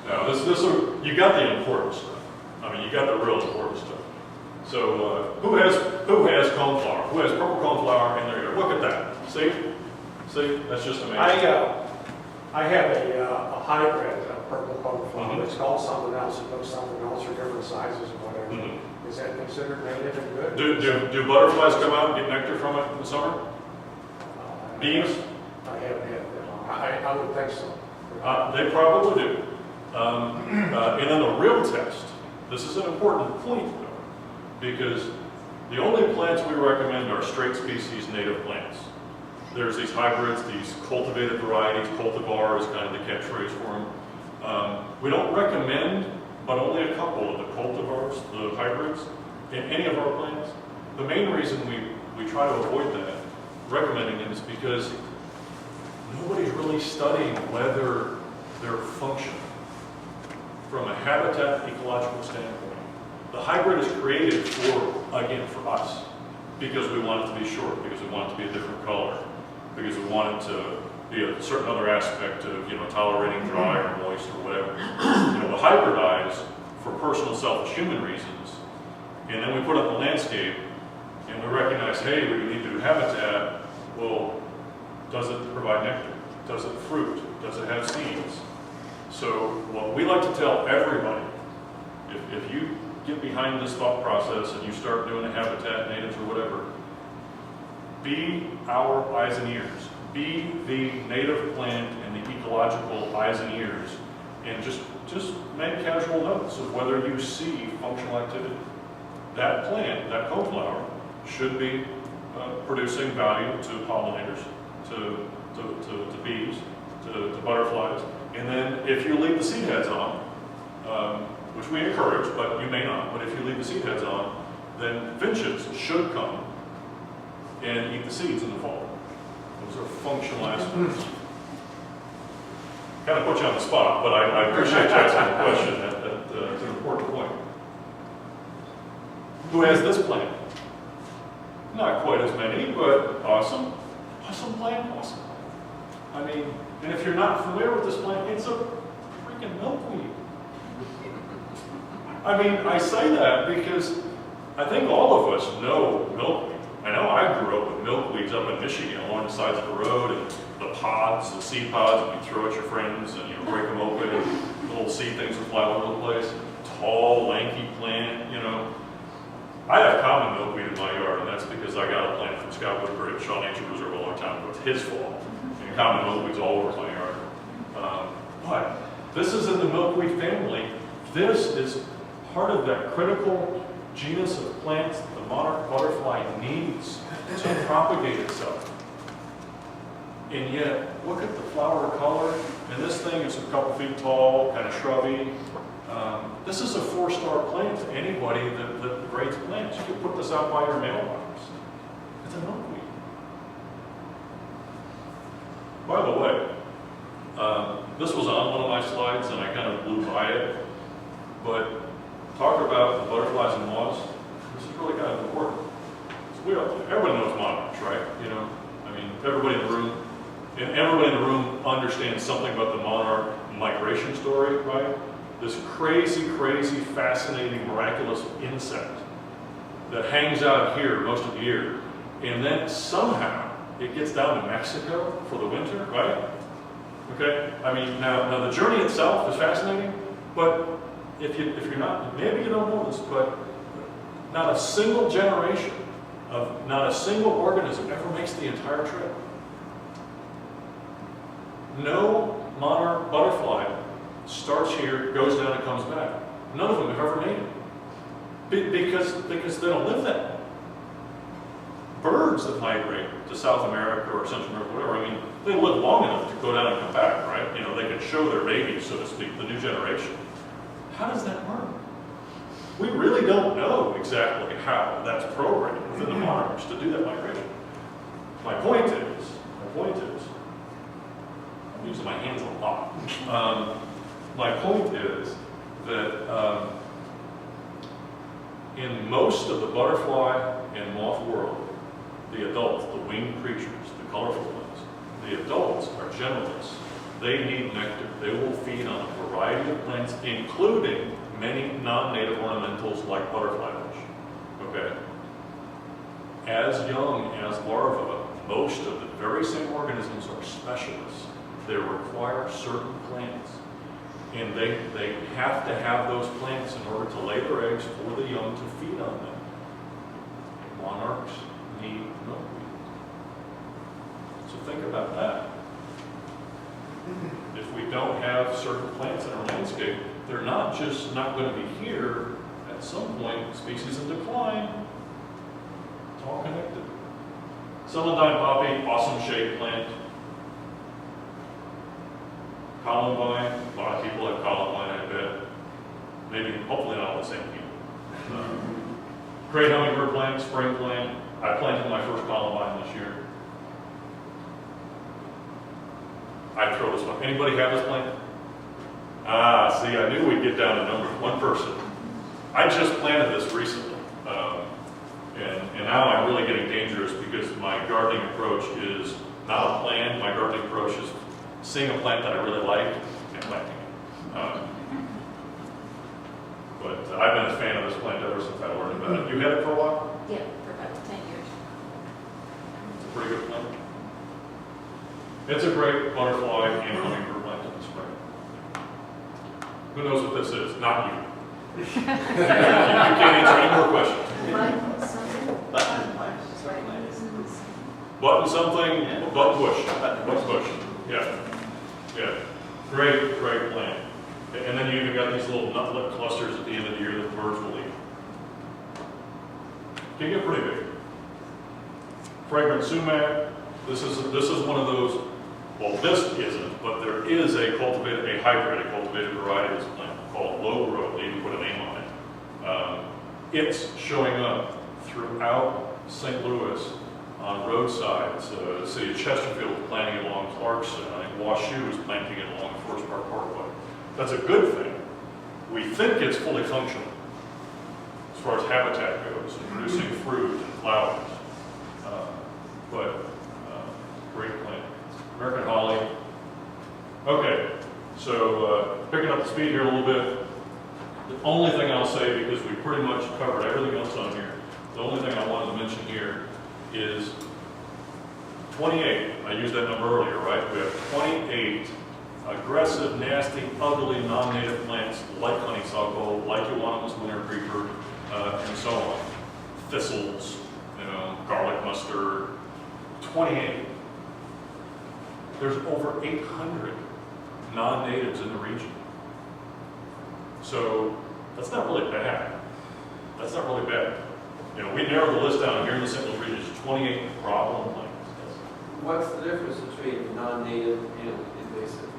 No, you got the important stuff. I mean, you got the real important stuff. So, who has coneflower? Who has purple coneflower in their yard? Look at that. See, that's just amazing. I have a hybrid of purple coneflower. Mhm. It's called something else. It looks something else for different sizes or whatever. Mhm. Is that considered native and good? Do butterflies come out and get nectar from it in the summer? Bees? I haven't had that. I would think so. They probably do. And then the real test, this is an important point though, because the only plants we recommend are straight species native plants. There's these hybrids, these cultivated varieties, cultivar is kind of the catchphrase for them. We don't recommend, but only a couple of the cultivars, the hybrids, in any of our plants. The main reason we try to avoid that, recommending them, is because nobody's really studying whether they're functional from a habitat ecological standpoint. The hybrid is created for us, because we want it to be short, because we want it to be a different color, because we want it to be a certain other aspect of, tolerating dry or moist or whatever. We hybridize for personal, selfish human reasons, and then we put up the landscape, and we recognize, hey, we need to do habitat. Well, does it provide nectar? Does it fruit? Does it have seeds? So what we like to tell everybody, if you get behind this thought process and you start doing a habitat, natives or whatever, be our eyes and ears. Be the native plant and the ecological eyes and ears, and just make casual notes of whether you see functional activity. That plant, that coneflower, should be producing value to pollinators, to bees, to butterflies. And then if you leave the seed heads on, which we encourage, but you may not, but if you leave the seed heads on, then finches should come and eat the seeds in the fall. Those are functional aspects. Kind of put you on the spot, but I appreciate you asking the question. That's an important point. Who has this plant? Not quite as many, but awesome. Awesome plant, awesome. I mean, and if you're not familiar with this plant, it's a freaking milkweed. I mean, I say that because I think all of us know milkweed. I know I grew up with milkweeds up in Michigan along the sides of the road, and the pods, the seed pods, and you throw at your friends, and you break them open, and little seed things would fly all over the place. Tall, lanky plant, I have common milkweed in my yard, and that's because I got a plant from Scoutwood Bridge, Shaw Nature Reserve, a long time ago. It's his fault. And common milkweed's all over my yard. But this is in the milkweed family. This is part of that critical genus of plants that the monarch butterfly needs to propagate itself. And yet, look at the flower color. And this thing is a couple feet tall, kind of shrubby. This is a 4-star plant to anybody that grades plants. You could put this out by your mailbox. It's a milkweed. By the way, this was on one of my slides and I kind of blew by it. But talk about the butterflies and moths. This is really kind of important. Everybody knows monarchs, right? I mean, everybody in the room, and everybody in the room understands something about the monarch migration story, right? This crazy, crazy, fascinating, miraculous insect that hangs out here most of the year, and then somehow it gets down to Mexico for the winter, right? Okay. I mean, now the journey itself is fascinating, but if you're not, maybe you don't know this, but not a single generation of not a single organism ever makes the entire trip. No monarch butterfly starts here, goes down, and comes back. None of them have ever made it. Because they don't live that long. Birds that migrate to South America or Central America, whatever, I mean, they live long enough to go down and come back, right? They can show their babies, so to speak, the new generation. How does that work? We really don't know exactly how that's programmed within the monarchs to do that migration. My point is, I'm using my hands a lot. My point is that in most of the butterfly and moth world, The adults, the winged creatures, the colorful ones, the adults are generalists. They need nectar. They will feed on a variety of plants, including many non-native ornamentals like butterfly bush. Okay? As young as larvae, most of the very same organisms are specialists. They require certain plants. And they have to have those plants in order to lay their eggs for the young to feed on them. Monarchs need milkweed. So think about that. If we don't have certain plants in our landscape, they're not just not going to be here. At some point, species in decline. It's all connected. Celandine poppy, awesome shade plant. Columbine, a lot of people have columbine, I bet. Maybe, hopefully not all the same people. Great hummingbird plant, spring plant. I planted my first columbine this year. I'd throw this one. Anybody have this plant? Ah, see, I knew we'd get down to numbers. One person. I just planted this recently. And now I'm really getting dangerous because my gardening approach is not a plan. My gardening approach is seeing a plant that I really like and planting it. But I've been a fan of this plant ever since I learned about it. You had it for a while? Yeah, for about 10 years. It's a pretty good plant. It's a great butterfly and hummingbird plant in the spring. Who knows what this is? Not you. You can't answer any more questions. But something. Button plant, something like this. Button something, Yeah. button bush. Button Button bush. Yeah. Yeah. Great, great plant. And then you even got these little nutlet clusters at the end of the year that birds will eat. Can get pretty big. Fragrant sumac. This is one of those. Well, this isn't, but there is a hybrid, a cultivated variety of this plant called low growth. They even put a name on it. It's showing up throughout St. Louis on roadsides. The city of Chesterfield is planting it along Clarkson. I think WashU is planting it along Forest Park Parkway. That's a good thing. We think it's fully functional as far as habitat goes, and producing fruit and flowers. Great plant. American holly. Okay, so picking up the speed here a little bit. The only thing I'll say, because we pretty much covered everything else on here, the only thing I wanted to mention here is 28. I used that number earlier, right? We have 28 aggressive, nasty, ugly, non-native plants like honeysuckle, like Euonymus winter creeper, and so on. Thistles, garlic mustard. 28. There's over 800 non-natives in the region. So that's not really bad. That's not really bad. We narrowed the list down here in the St. Louis region to 28 problem plants. What's the difference between non-native and invasive?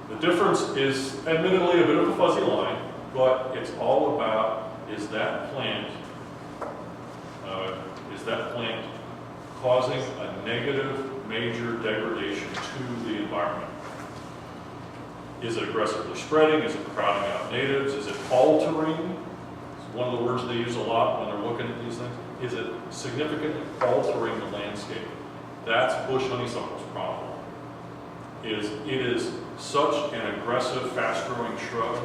The difference is admittedly a bit of a fuzzy line, but it's all about is that plant causing a negative major degradation to the environment? Is it aggressively spreading? Is it crowding out natives? Is it altering? It's one of the words they use a lot when they're looking at these things. Is it significantly altering the landscape? That's bush honeysuckle's problem. It is such an aggressive, fast-growing shrub,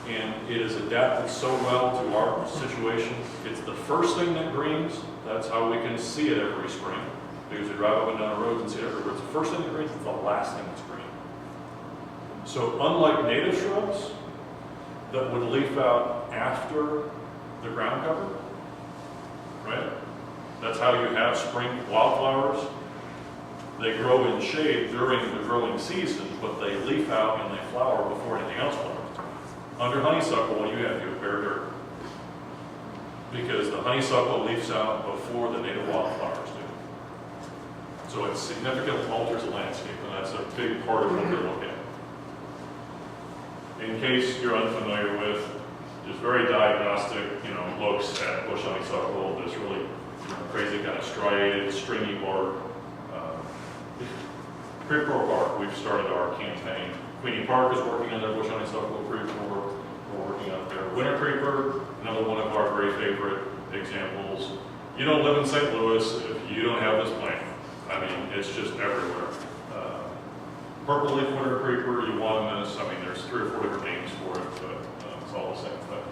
and it is adapted so well to our situation. It's the first thing that greens. That's how we can see it every spring, because we drive up and down the roads and see it everywhere. It's the first thing that greens, it's the last thing that's green. So unlike native shrubs that would leaf out after the ground cover, right? That's how you have spring wildflowers. They grow in shade during the growing season, but they leaf out and they flower before anything else flowers. Under honeysuckle, what you have bare dirt. Because the honeysuckle leaves out before the native wildflowers do. So it significantly alters the landscape, and that's a big part of what they're looking at. In case you're unfamiliar with, there's very diagnostic, looks at bush honeysuckle. There's really crazy kind of striated, stringy bark. Creekboro Park, we've started our campaign. Queenie Park is working on their bush honeysuckle. Creekboro, we're working out there. Winter creeper, another one of our very favorite examples. You don't live in St. Louis if you don't have this plant. I mean, it's just everywhere. Purple leaf winter creeper, euonymus, I mean, there's 3 or 4 different names for it, but it's all the same thing.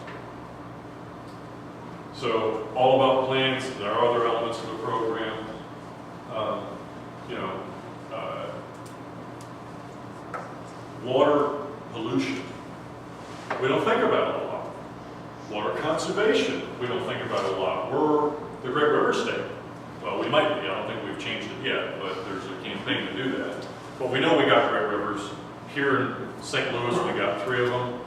So, all about plants, there are other elements of the program. You know, water pollution, we don't think about it a lot. Water conservation, we don't think about it a lot. We're the Great River State. Well, we might be, I don't think we've changed it yet, but there's a campaign to do that. But we know we got great rivers. Here in St. Louis, we got 3 of them.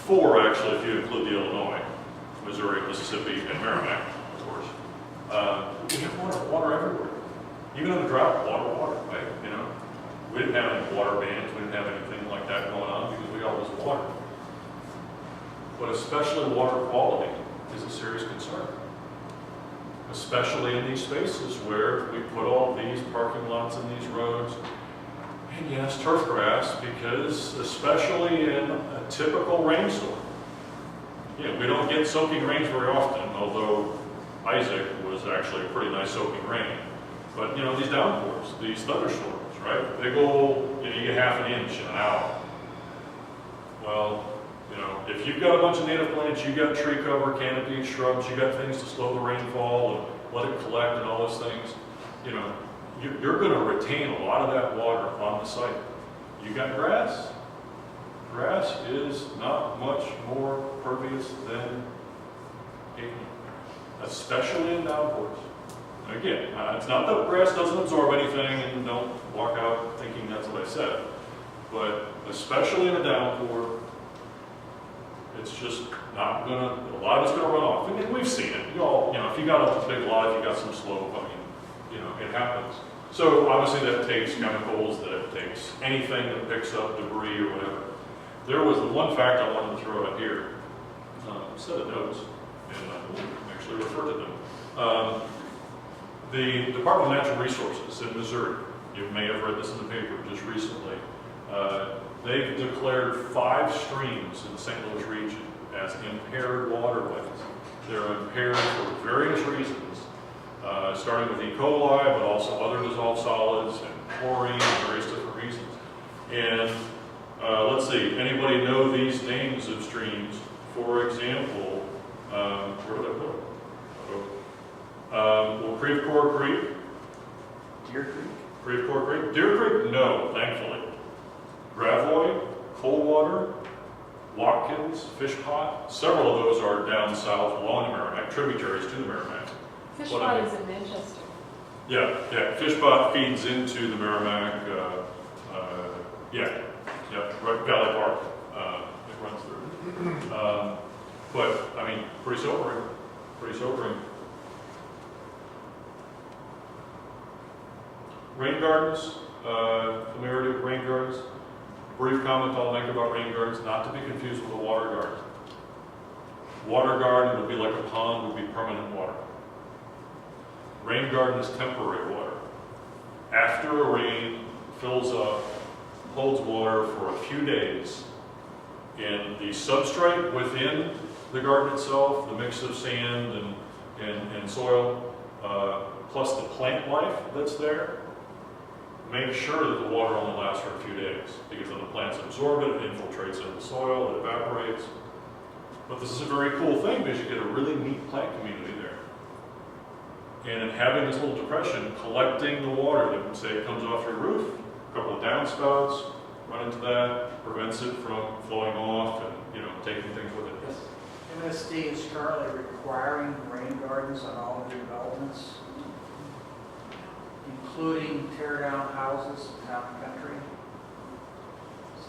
4, actually, if you include the Illinois, Missouri, Mississippi, and Merrimack, of course. We have water everywhere. Even in the drought, water, right? You know, we didn't have any water bans, we didn't have anything like that going on because we got all this water. But especially water quality is a serious concern. Especially in these spaces where we put all these parking lots and these roads. And yes, turf grass, because especially in a typical rainstorm, we don't get soaking rains very often, although Isaac was actually a pretty nice soaking rain. But you know, these downpours, these thunderstorms, right? They go, you get half an inch in an hour. Well, if you've got a bunch of native plants, you've got tree cover, canopy, shrubs, you've got things to slow the rainfall and let it collect and all those things, you're going to retain a lot of that water on the site. You got grass. Grass is not much more pervious than pavement, especially in downpours. And again, it's not that grass doesn't absorb anything, and don't walk out thinking that's what I said, but especially in a downpour, it's just not gonna, a lot of it's gonna run off. And we've seen it. You all, if you got a big lot, if you got some slope, I mean, it happens. So obviously that takes chemicals, that takes anything that picks up debris or whatever. There was one fact I wanted to throw out here, set of notes, and I will actually refer to them. The Department of Natural Resources in Missouri, you may have read this in the paper just recently, they've declared 5 streams in the St. Louis region as impaired waterways. They're impaired for various reasons, starting with E. coli, but also other dissolved solids and chlorine and various different reasons. And let's see, anybody know these names of streams? For example, where did I put it? Well, Creve Coeur Creek. Deer Creek? Creve Coeur Creek. Deer Creek, no, thankfully. Gravois, Coldwater, Watkins, Fishpot. Several of those are down south along the Merrimack, tributaries to the Merrimack. Fishpot is in Manchester. Yeah, Fishpot feeds into the Merrimack. Right, Valley Park. It runs through. But I mean, pretty sobering. Pretty sobering. Rain gardens. Familiarity with rain gardens. Brief comment I'll make about rain gardens, not to be confused with a water garden. Water garden would be like a pond, would be permanent water. Rain garden is temporary water. After a rain fills up, holds water for a few days, and the substrate within the garden itself, the mix of sand and soil, plus the plant life that's there, make sure that the water only lasts for a few days, because then the plants absorb it, it infiltrates into the soil, it evaporates. But this is a very cool thing because you get a really neat plant community there. And in having this little depression, collecting the water that, say, it comes off your roof, a couple of downspouts, run into that, prevents it from flowing off and, taking things with it. Yes. MSD is currently requiring rain gardens on all new developments, including tear down houses in town and country.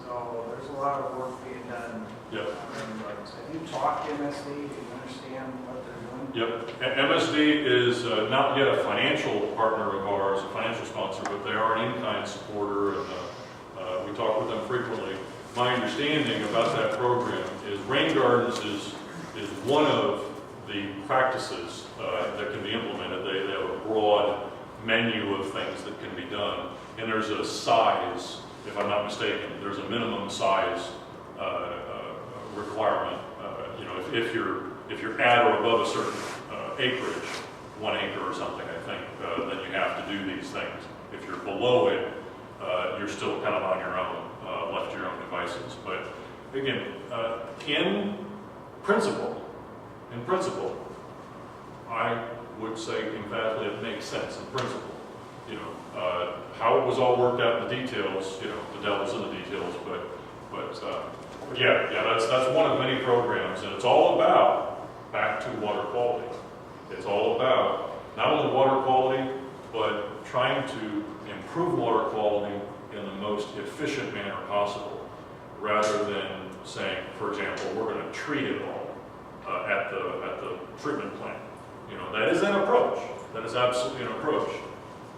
So there's a lot of work being done. Yep. On rain gardens. Have you talked to MSD? Do you understand what they're doing? Yep. MSD is not yet a financial partner of ours, a financial sponsor, but they are an in-kind supporter, and we talk with them frequently. My understanding about that program is rain gardens is one of the practices that can be implemented. They have a broad menu of things that can be done, and there's a size, if I'm not mistaken, there's a minimum size requirement. If you're at or above a certain acreage, 1 acre or something, I think, then you have to do these things. If you're below it, you're still kind of on your own, left to your own devices. But again, in principle, I would say emphatically it makes sense in principle. You know, how it was all worked out in the details, you know, the devil's in the details, but yeah, that's one of many programs, and it's all about back to water quality. It's all about not only water quality, but trying to improve water quality in the most efficient manner possible, rather than saying, for example, we're going to treat it all at the treatment plant. You know, that is an approach. That is absolutely an approach,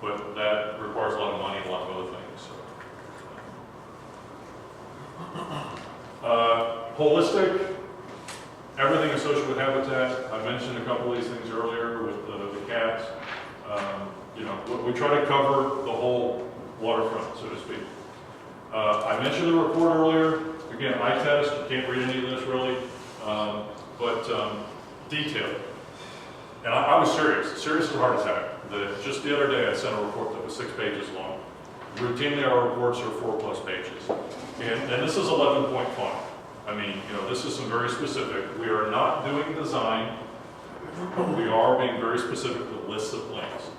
but that requires a lot of money and a lot of other things. So. Holistic, everything associated with habitat. I mentioned a couple of these things earlier with the cats. You know, we try to cover the whole waterfront, so to speak. I mentioned the report earlier. Again, eye test, you can't read any of this really, but detailed. And I was serious as a heart attack. Just the other day I sent a report that was 6 pages long. Routinely our reports are 4+ pages. And this is 11-point font. I mean, you know, this is some very specific. We are not doing design. We are being very specific with lists of plants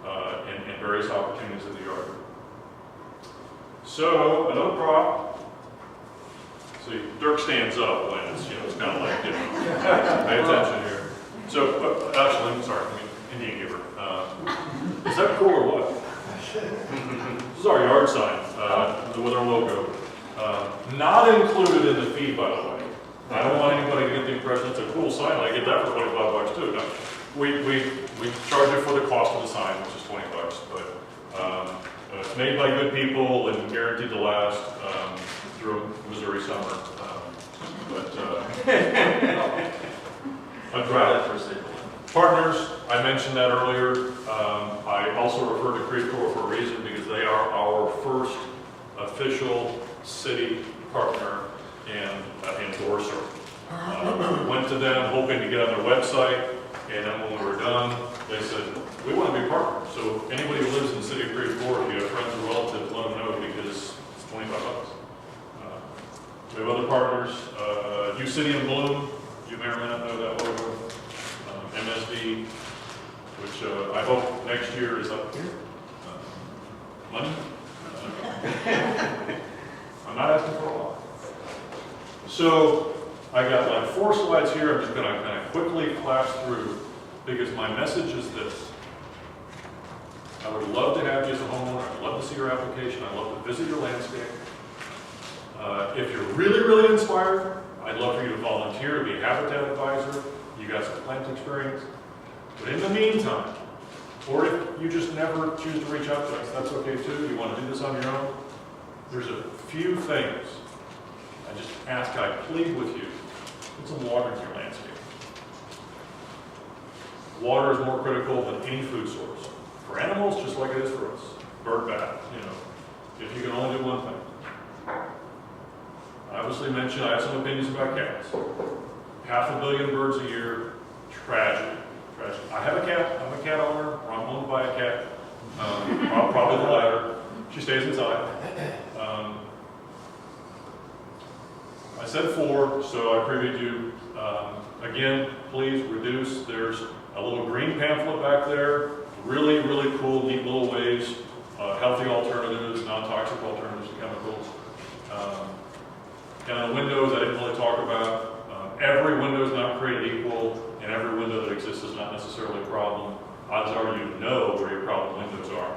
and various opportunities in the yard. So, another prop. See, Dirk stands up when it's, you know, it's kind of like, you know, pay attention here. So, actually, I'm sorry, Indian giver. Is that cool or what? This is our yard sign with our logo. Not included in the fee, by the way. I don't want anybody to get the impression it's a cool sign. I get that for $25 too. No, we charge it for the cost of the sign, which is $20. But it's made by good people and guaranteed to last through Missouri summer. A drought. Partners, I mentioned that earlier. I also referred to Creve Coeur for a reason, because they are our first official city partner and endorser. We went to them hoping to get on their website, and then when we were done, they said, we want to be partners. So anybody who lives in the city of Creve Coeur, if you have friends or relatives, let them know, because it's $25. We have other partners, U City in Bloom, you may or may not know that logo. MSD, which I hope next year is up here. Money? I'm not asking for a lot. So I got like 4 slides here. I'm just going to kind of quickly flash through, because my message is this. I would love to have you as a homeowner. I'd love to see your application. I'd love to visit your landscape. If you're really, really inspired, I'd love for you to volunteer to be a habitat advisor. You got some plant experience. But in the meantime, or if you just never choose to reach out to us, that's okay too. You want to do this on your own? There's a few things I just ask, I plead with you. Put some water into your landscape. Water is more critical than any food source. For animals, just like it is for us. Bird bath, you know, if you can only do one thing. I obviously mentioned I have some opinions about cats. 500 million birds a year, tragedy. I have a cat, I'm a cat owner, or I'm owned by a cat. Probably the latter. She stays inside. I said 4, so I preview you. Again, please reduce. There's a little green pamphlet back there. Really, really cool, neat little ways. Healthy alternatives, non-toxic alternatives to chemicals. And the windows I didn't really talk about. Every window is not created equal, and every window that exists is not necessarily a problem. Odds are you know where your problem windows are.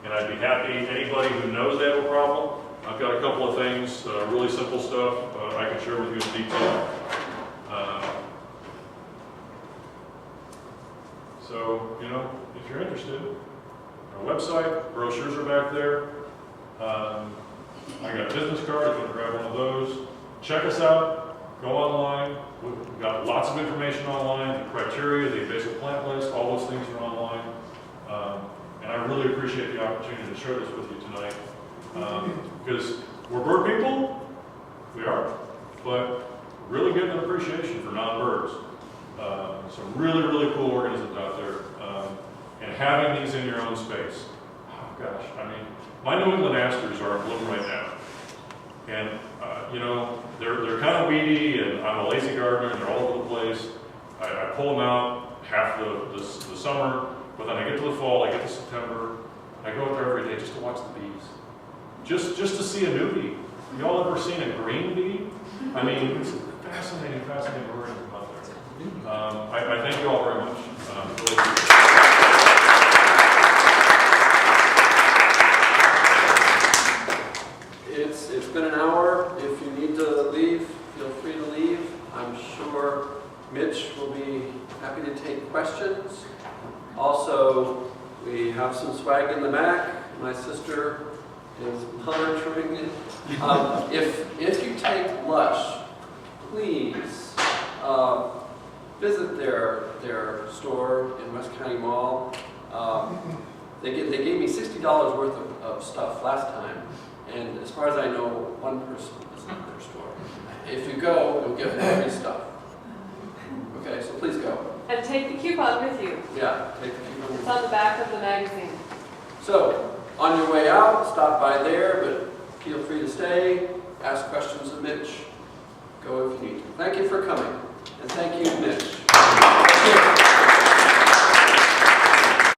And I'd be happy, anybody who knows they have a problem, I've got a couple of things, really simple stuff I can share with you in detail. So, you know, if you're interested, our website, brochures are back there. I got a business card if you want to grab one of those. Check us out. Go online. We've got lots of information online, the criteria, the invasive plant list, all those things are online. And I really appreciate the opportunity to share this with you tonight. Because we're bird people, we are, but really getting an appreciation for non-birds. some really, really cool organisms out there. And having these in your own space, oh gosh, I mean, my New England asters are in bloom right now. And, you know, they're kind of weedy, and I'm a lazy gardener, and they're all over the place. I pull them out half the summer, but then I get to the fall, I get to September, I go out there every day just to watch the bees. Just to see a new bee. Y'all ever seen a green bee? I mean, it's fascinating organism out there. I thank you all very much. It's been an hour. If you need to leave, feel free to leave. I'm sure Mitch will be happy to take questions. Also, we have some swag in the back. My sister is monitoring it. If you take Lush, please visit their store in West County Mall. They gave me $60 worth of stuff last time, and as far as I know, one person is in their store. If you go, you'll get free stuff. Okay, so please go. And take the coupon with you. Yeah, take the coupon. It's on the back of the magazine. So, on your way out, stop by there, but feel free to stay, ask questions of Mitch. Go if you need to. Thank you for coming, and thank you, Mitch.